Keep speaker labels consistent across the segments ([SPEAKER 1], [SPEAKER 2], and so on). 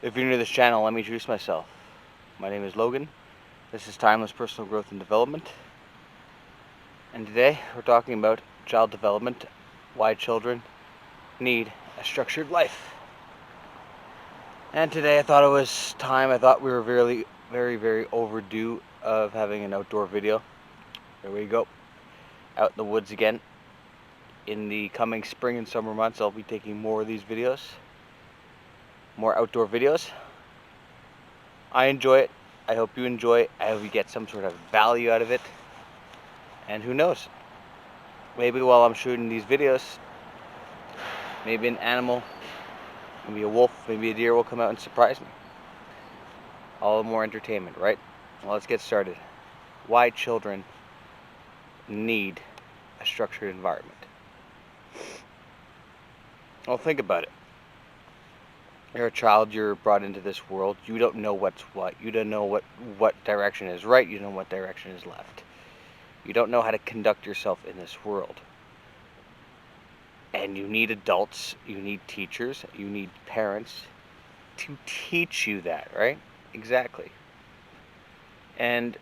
[SPEAKER 1] If you're new to this channel, let me introduce myself. My name is Logan. This is Timeless Personal Growth and Development. And today we're talking about child development, why children need a structured life. And today I thought it was time. I thought we were very overdue of having an outdoor video. Here we go. Out in the woods again. In the coming spring and summer months, I'll be taking more of these videos. More outdoor videos. I enjoy it. I hope you enjoy it. I hope you get some sort of value out of it. And who knows? Maybe while I'm shooting these videos, maybe an animal, maybe a wolf, maybe a deer will come out and surprise me. All the more entertainment, right? Well, let's get started. Why children need a structured environment. Well, think about it. You're a child, you're brought into this world, you don't know what's what. You don't know what direction is right, you don't know what direction is left. You don't know how to conduct yourself in this world. And you need adults, you need teachers, you need parents to teach you that, right? Exactly. And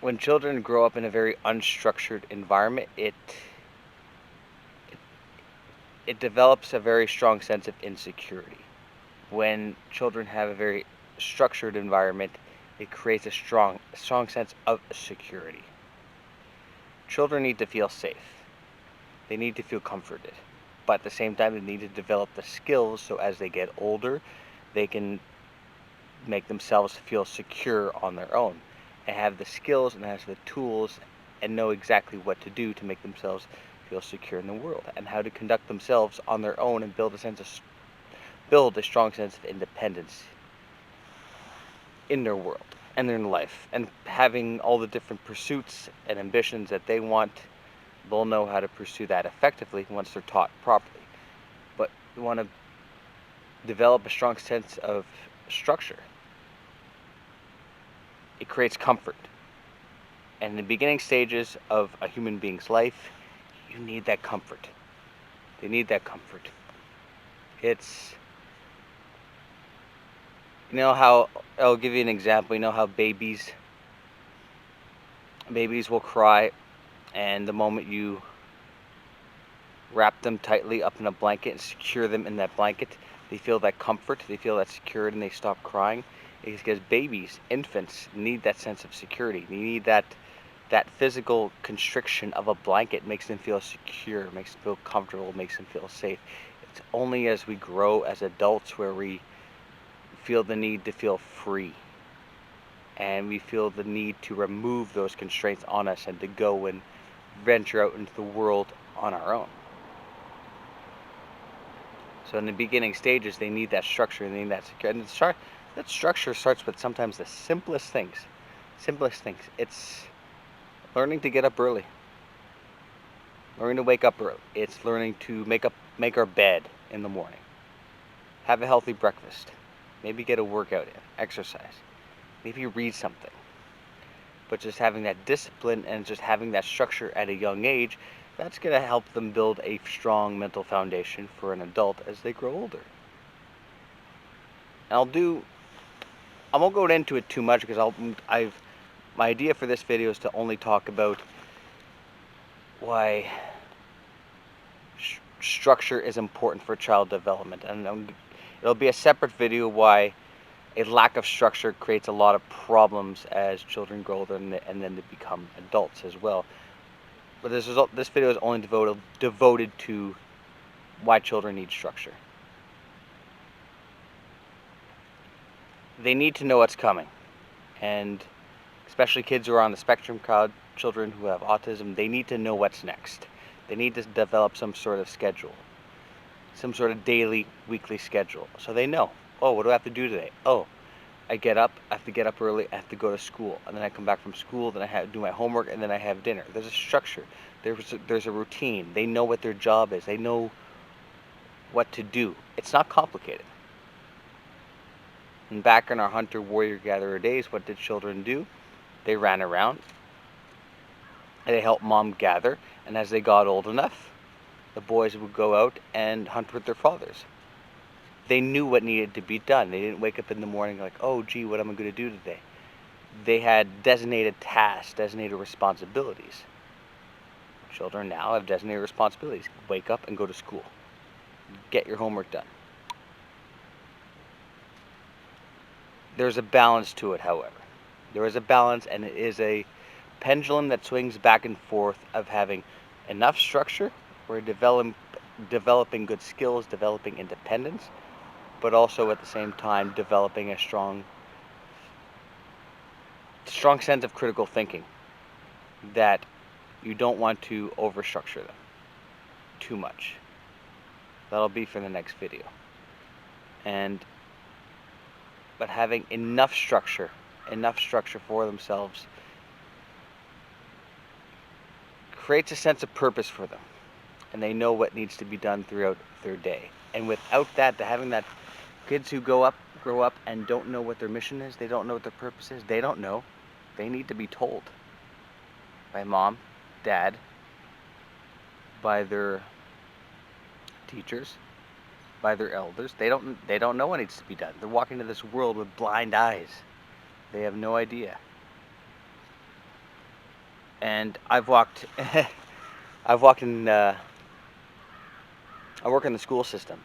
[SPEAKER 1] when children grow up in a very unstructured environment, it develops a very strong sense of insecurity. When children have a very structured environment, it creates a strong sense of security. Children need to feel safe. They need to feel comforted. But at the same time, they need to develop the skills so as they get older, they can make themselves feel secure on their own and have the skills and have the tools and know exactly what to do to make themselves feel secure in the world and how to conduct themselves on their own and build a strong sense of independence in their world and in life, and having all the different pursuits and ambitions that they want. They'll know how to pursue that effectively once they're taught properly. But you want to develop a strong sense of structure. It creates comfort. And in the beginning stages of a human being's life, you need that comfort. They need that comfort. It's, you know how, I'll give you an example. You know how babies will cry, and the moment you wrap them tightly up in a blanket and secure them in that blanket, they feel that comfort, they feel that security, and they stop crying. It's because babies, infants, need that sense of security. They need that physical constriction of a blanket. Makes them feel secure, makes them feel comfortable, makes them feel safe. It's only as we grow as adults where we feel the need to feel free. And we feel the need to remove those constraints on us and to go and venture out into the world on our own. So in the beginning stages, they need that structure, they need that security. And that structure starts with sometimes the simplest things. It's learning to get up early. Learning to wake up early. It's learning to make our bed in the morning. Have a healthy breakfast. Maybe get a workout in, exercise. Maybe read something. But just having that discipline and just having that structure at a young age, that's going to help them build a strong mental foundation for an adult as they grow older. And I won't go into it too much because my idea for this video is to only talk about why structure is important for child development, and it'll be a separate video why a lack of structure creates a lot of problems as children grow older and then they become adults as well. But this video is only devoted to why children need structure. They need to know what's coming, and especially kids who are on the spectrum, children who have autism, they need to know what's next. They need to develop some sort of schedule, some sort of daily, weekly schedule, so they know, oh, what do I have to do today? Oh, I have to get up early, I have to go to school, and then I come back from school, then I have to do my homework, and then I have dinner. There's a structure, there's a routine. They know what their job is, they know what to do. It's not complicated. And back in our hunter, warrior, gatherer days, what did children do? They ran around, and they helped mom gather, and as they got old enough, the boys would go out and hunt with their fathers. They knew what needed to be done. They didn't wake up in the morning like, oh, gee, what am I going to do today? They had designated tasks, designated responsibilities. Children now have designated responsibilities. Wake up and go to school. Get your homework done. There's a balance to it, however. There is a balance, and it is a pendulum that swings back and forth of having enough structure where developing good skills, developing independence, but also at the same time developing a strong sense of critical thinking that you don't want to overstructure them too much. That'll be for the next video. But having enough structure for themselves creates a sense of purpose for them, and they know what needs to be done throughout their day. And without that, having that, kids who grow up and don't know what their mission is, they don't know what their purpose is, they don't know. They need to be told by mom, dad, by their teachers, by their elders. They don't know what needs to be done. They're walking into this world with blind eyes. They have no idea. And I've walked I work in the school system.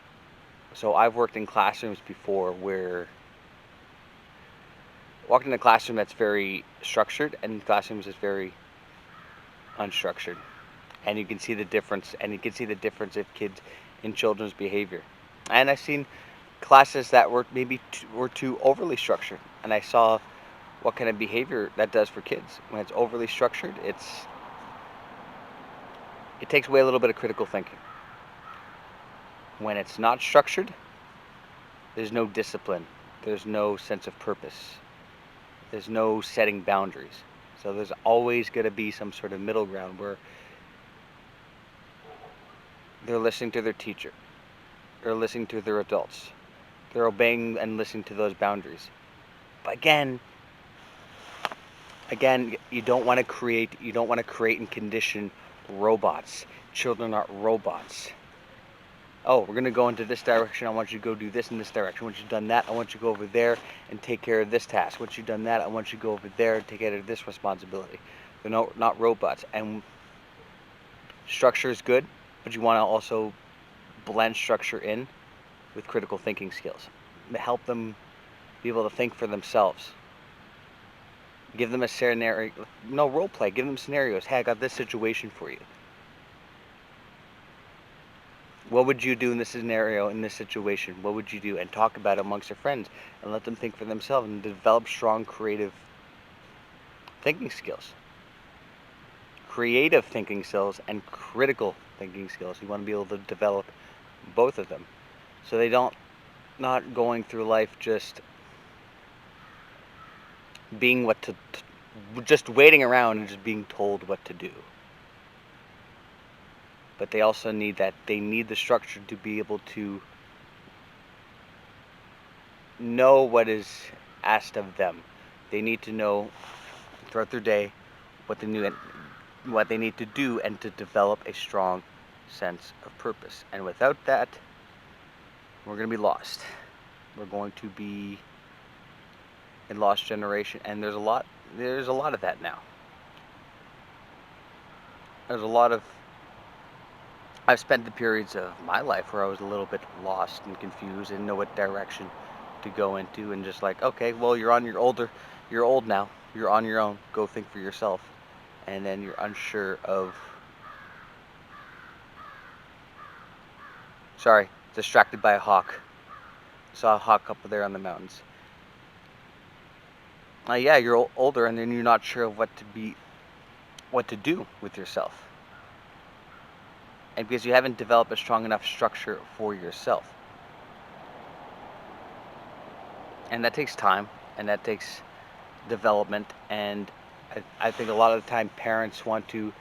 [SPEAKER 1] So I've worked in classrooms before where walked in a classroom that's very structured and classrooms that's very unstructured. And you can see the difference, of kids in children's behavior. And I've seen classes that were maybe too overly structured, and I saw what kind of behavior that does for kids. When it's overly structured, it takes away a little bit of critical thinking. When it's not structured, there's no discipline, there's no sense of purpose, there's no setting boundaries. So there's always going to be some sort of middle ground where they're listening to their teacher, they're listening to their adults, they're obeying and listening to those boundaries. But again, you don't want to create and condition robots. Children aren't robots. Oh, we're going to go into this direction. I want you to go do this in this direction. Once you've done that, I want you to go over there and take care of this task. Once you've done that, I want you to go over there and take care of this responsibility. They're not robots. And structure is good, but you want to also blend structure in with critical thinking skills. Help them be able to think for themselves. Give them a scenario, no role play. Give them scenarios. Hey, I got this situation for you. What would you do in this scenario, in this situation? What would you do? And talk about it amongst their friends and let them think for themselves and develop strong creative thinking skills. Creative thinking skills and critical thinking skills. You want to be able to develop both of them so they not going through life just being just waiting around and just being told what to do. But they also need the structure to be able to know what is asked of them. They need to know throughout their day what they need to do and to develop a strong sense of purpose. And without that, we're going to be lost. We're going to be a lost generation, and there's a lot of that now. I've spent the periods of my life where I was a little bit lost and confused, didn't know what direction to go into, and just like, okay, well, you're old now, you're on your own, go think for yourself. And then you're unsure of, distracted by a hawk. Saw a hawk up there on the mountains. Yeah, you're older, and then you're not sure of what to do with yourself. And because you haven't developed a strong enough structure for yourself. And that takes time, and that takes development, and I think a lot of the time parents want to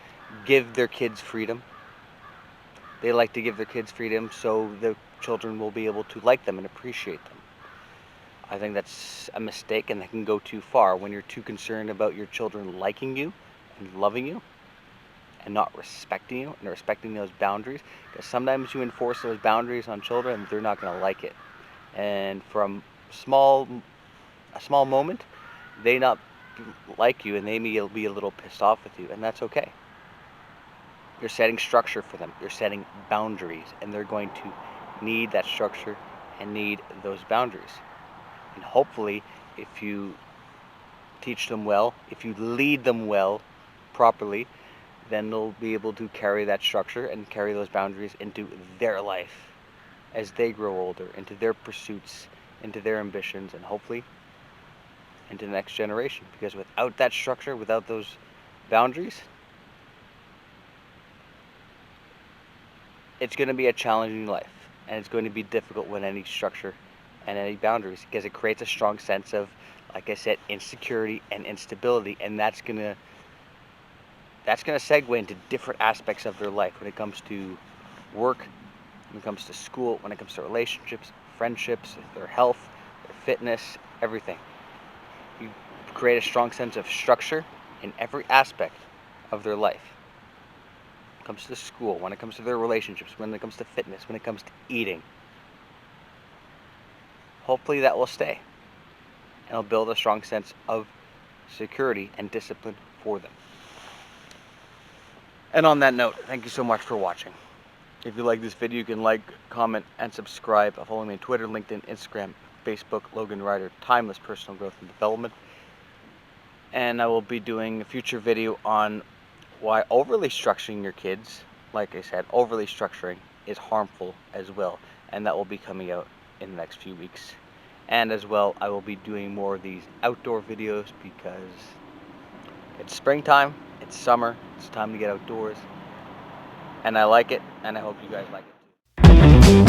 [SPEAKER 1] give their kids freedom. They like to give their kids freedom so the children will be able to like them and appreciate them. I think that's a mistake, and that can go too far when you're too concerned about your children liking you and loving you and not respecting you and respecting those boundaries. Because sometimes you enforce those boundaries on children and they're not going to like it. and from a small moment, they not like you and they may be a little pissed off with you, and that's okay. You're setting structure for them. You're setting boundaries, and they're going to need that structure and need those boundaries. And hopefully, if you teach them well, if you lead them well, properly, then they'll be able to carry that structure and carry those boundaries into their life as they grow older, into their pursuits, into their ambitions, and hopefully into the next generation. Because without that structure, without those boundaries, it's going to be a challenging life, and it's going to be difficult with any structure and any boundaries, because it creates a strong sense of, like I said, insecurity and instability, and that's going to segue into different aspects of their life when it comes to work, when it comes to school, when it comes to relationships, friendships, their health, their fitness, everything. You create a strong sense of structure in every aspect of their life. When it comes to school, when it comes to their relationships, when it comes to fitness, when it comes to eating. Hopefully that will stay, and it'll build a strong sense of security and discipline for them. And on that note, thank you so much for watching. If you like this video, you can like, comment, and subscribe. Follow me on Twitter, LinkedIn, Instagram, Facebook, Logan Ryder, Timeless Personal Growth and Development. And I will be doing a future video on why overly structuring your kids, like I said, overly structuring is harmful as well. And that will be coming out in the next few weeks. And as well, I will be doing more of these outdoor videos because it's springtime, it's summer, it's time to get outdoors. And I like it, and I hope you guys like it too.